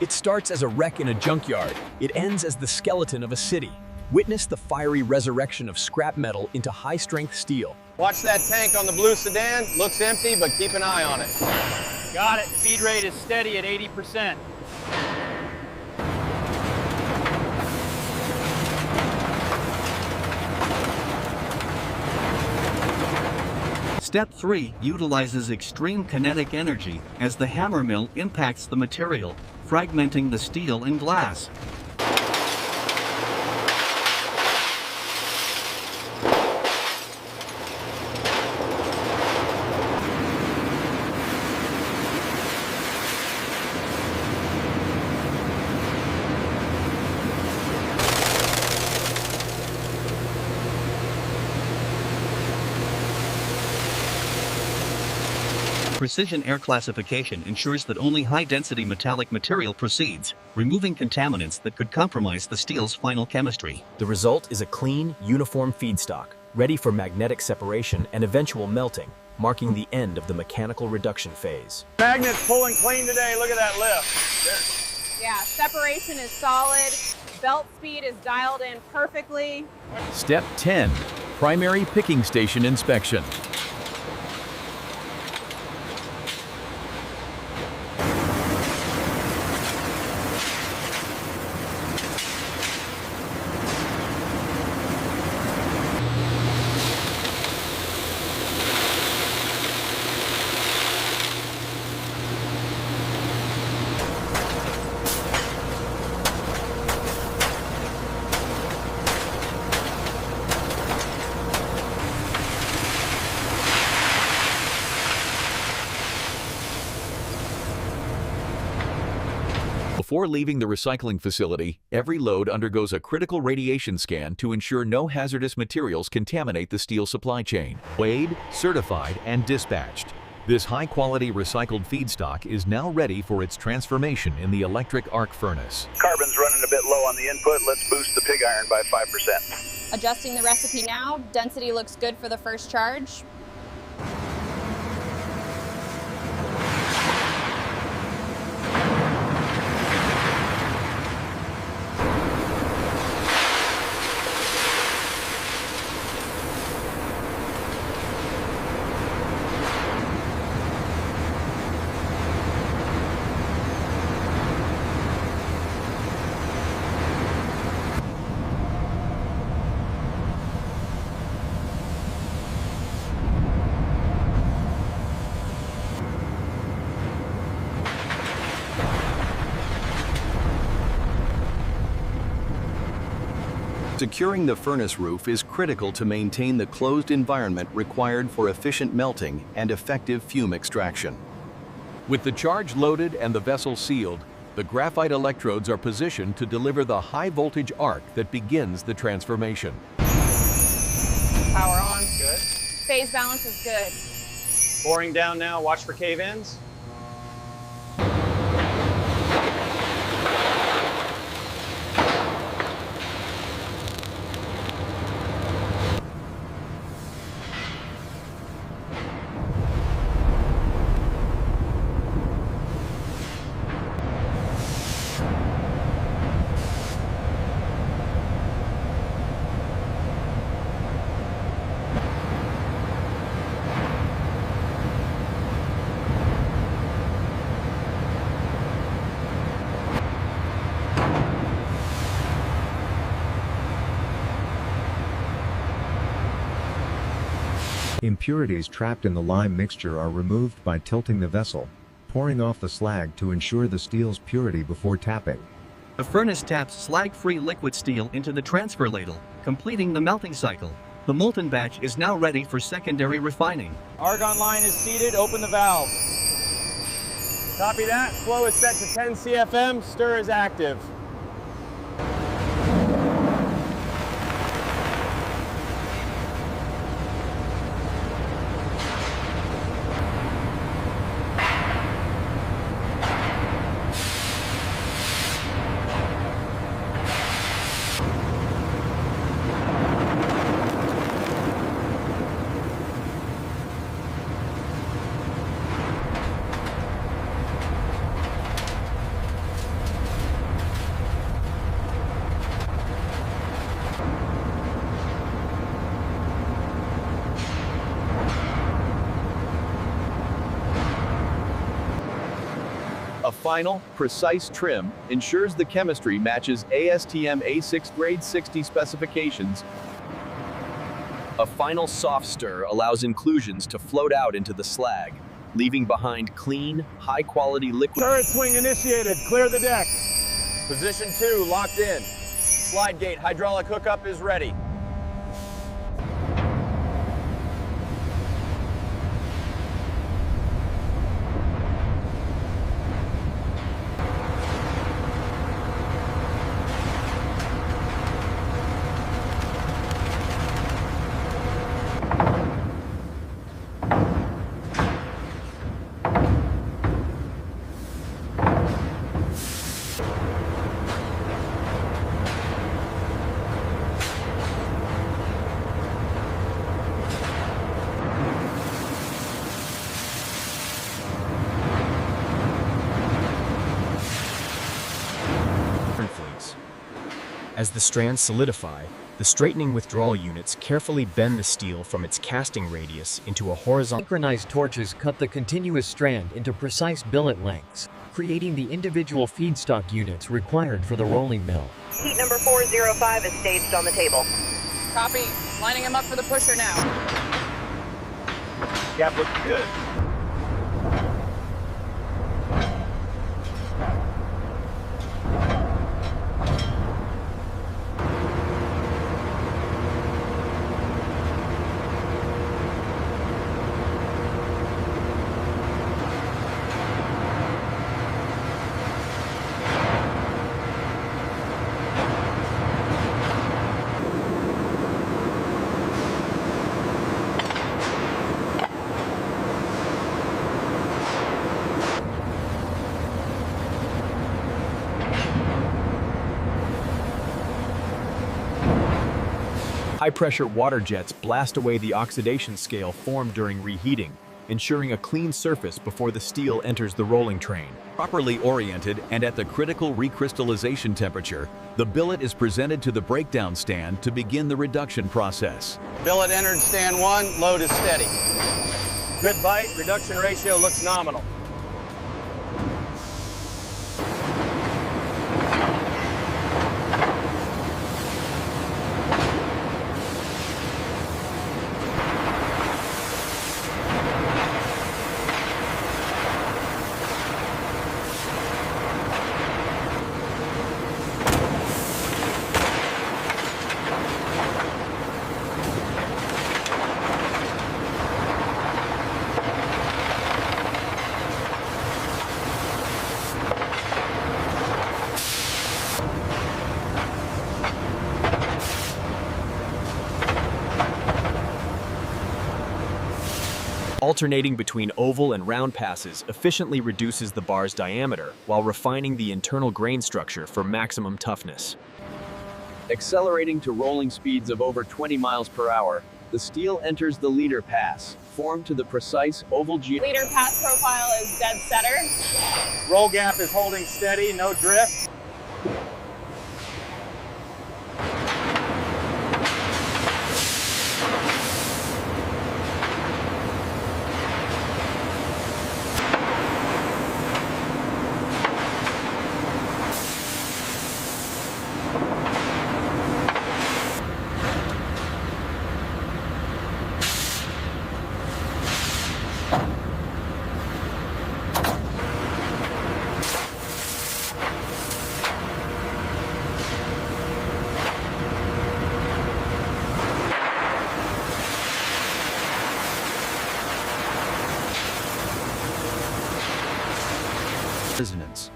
It starts as a wreck in a junkyard. It ends as the skeleton of a city. Witness the fiery resurrection of scrap metal into high-strength steel. Watch that tank on the blue sedan. Looks empty, but keep an eye on it. Got it. Feed rate is steady at 80%. Step 3 utilizes extreme kinetic energy as the hammer mill impacts the material, fragmenting the steel and glass. Precision air classification ensures that only high-density metallic material proceeds, removing contaminants that could compromise the steel's final chemistry. The result is a clean, uniform feedstock, ready for magnetic separation and eventual melting, marking the end of the mechanical reduction phase. Magnet's pulling clean today. Look at that lift. Yeah, separation is solid. Belt speed is dialed in perfectly. Step 10, primary picking station inspection. Before leaving the recycling facility, every load undergoes a critical radiation scan to ensure no hazardous materials contaminate the steel supply chain. Weighed, certified, and dispatched. This high-quality recycled feedstock is now ready for its transformation in the electric arc furnace. Carbon's running a bit low on the input. Let's boost the pig iron by 5%. Adjusting the recipe now. Density looks good for the first charge. Securing the furnace roof is critical to maintain the closed environment required for efficient melting and effective fume extraction. With the charge loaded and the vessel sealed, the graphite electrodes are positioned to deliver the high-voltage arc that begins the transformation. Power on. Good. Phase balance is good. Boring down now. Watch for cave-ins. Impurities trapped in the lime mixture are removed by tilting the vessel, pouring off the slag to ensure the steel's purity before tapping. The furnace taps slag-free liquid steel into the transfer ladle, completing the melting cycle. The molten batch is now ready for secondary refining. Argon line is seated. Open the valve. Copy that. Flow is set to 10 CFM. Stir is active. final, precise trim ensures the chemistry matches ASTM A6 grade 60 specifications. A final soft stir allows inclusions to float out into the slag, leaving behind clean, high-quality liquid. Turret swing initiated. Clear the deck. Position 2 locked in. Slide gate hydraulic hookup is ready. Fleets. As the strands solidify, the straightening withdrawal units carefully bend the steel from its casting radius into a horizontal. Synchronized torches cut the continuous strand into precise billet lengths, creating the individual feedstock units required for the rolling mill. Heat number 405 is staged on the table. Copy. Lining him up for the pusher now. Gap looks good. High-pressure water jets blast away the oxidation scale formed during reheating, ensuring a clean surface before the steel enters the rolling train. Properly oriented and at the critical recrystallization temperature, the billet is presented to the breakdown stand to begin the reduction process. Billet entered stand 1, load is steady. Good bite. Reduction ratio looks nominal. Alternating between oval and round passes efficiently reduces the bar's diameter while refining the internal grain structure for maximum toughness. Accelerating to rolling speeds of over 20 miles per hour, the steel enters the leader pass, formed to the precise oval geometry. Leader pass profile is dead center. Roll gap is holding steady. No drift. Resonance.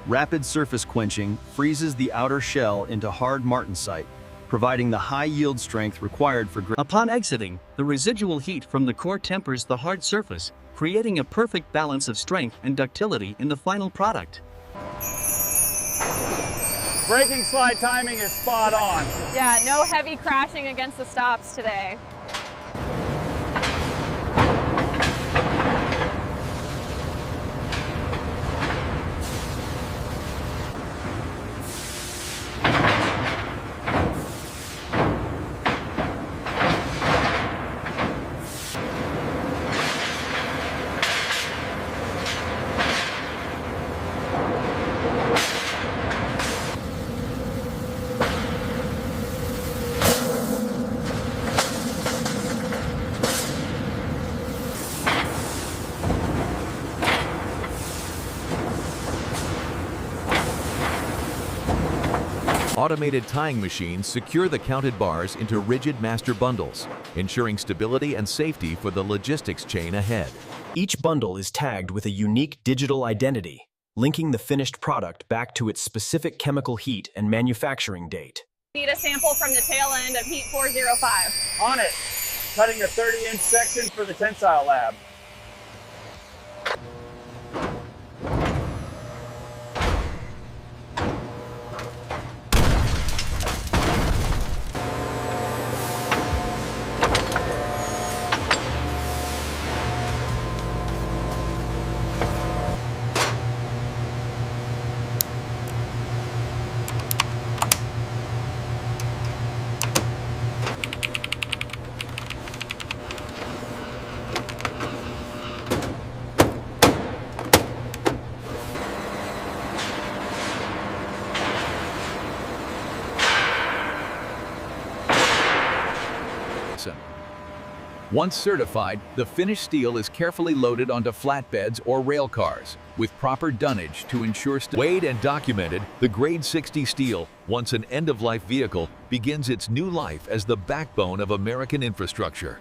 Rapid surface quenching freezes the outer shell into hard martensite, providing the high yield strength required for Upon exiting, the residual heat from the core tempers the hard surface, creating a perfect balance of strength and ductility in the final product. Braking slide timing is spot on. Yeah, no heavy crashing against the stops today. Automated tying machines secure the counted bars into rigid master bundles, ensuring stability and safety for the logistics chain ahead. Each bundle is tagged with a unique digital identity, linking the finished product back to its specific chemical heat and manufacturing date. Need a sample from the tail end of heat 405. On it. Cutting a 30-inch section for the tensile lab. Once certified, the finished steel is carefully loaded onto flatbeds or rail cars, with proper dunnage to ensure weighed and documented. The Grade 60 steel, once an end-of-life vehicle, begins its new life as the backbone of American infrastructure.